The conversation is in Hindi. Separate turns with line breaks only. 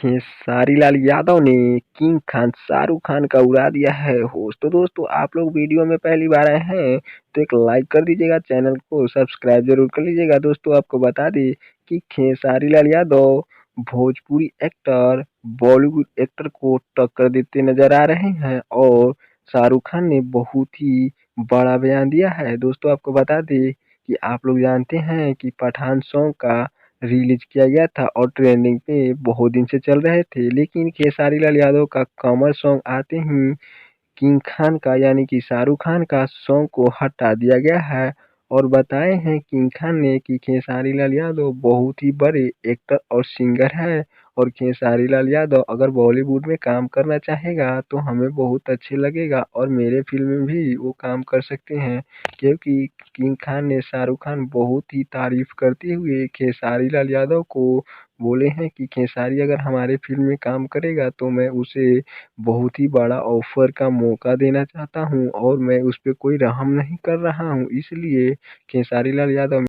खेसारी लाल यादव ने किंग खान शाहरुख खान का उड़ा दिया है होश। तो दोस्तों आप लोग वीडियो में पहली बार आए हैं तो एक लाइक कर दीजिएगा, चैनल को सब्सक्राइब जरूर कर लीजिएगा। दोस्तों आपको बता दें कि खेसारी लाल यादव भोजपुरी एक्टर बॉलीवुड एक्टर को टक्कर देते नजर आ रहे हैं और शाहरुख खान ने बहुत ही बड़ा बयान दिया है। दोस्तों आपको बता दें कि आप लोग जानते हैं कि पठान सॉन्ग का रिलीज किया गया था और ट्रेंडिंग पे बहुत दिन से चल रहे थे, लेकिन खेसारी लाल यादव का कमर सॉन्ग आते ही किंग खान का यानी कि शाहरुख खान का सॉन्ग को हटा दिया गया है। और बताए हैं किंग खान ने कि खेसारी लाल यादव बहुत ही बड़े एक्टर और सिंगर है और खेसारी लाल यादव अगर बॉलीवुड में काम करना चाहेगा तो हमें बहुत अच्छे लगेगा और मेरे फिल्म में भी वो काम कर सकते हैं, क्योंकि किंग खान ने शाहरुख खान बहुत ही तारीफ करते हुए खेसारी लाल यादव को बोले हैं कि खेसारी अगर हमारे फिल्म में काम करेगा तो मैं उसे बहुत ही बड़ा ऑफर का मौका देना चाहता हूँ और मैं उस पे कोई रहम नहीं कर रहा हूँ, इसलिए खेसारी लाल यादव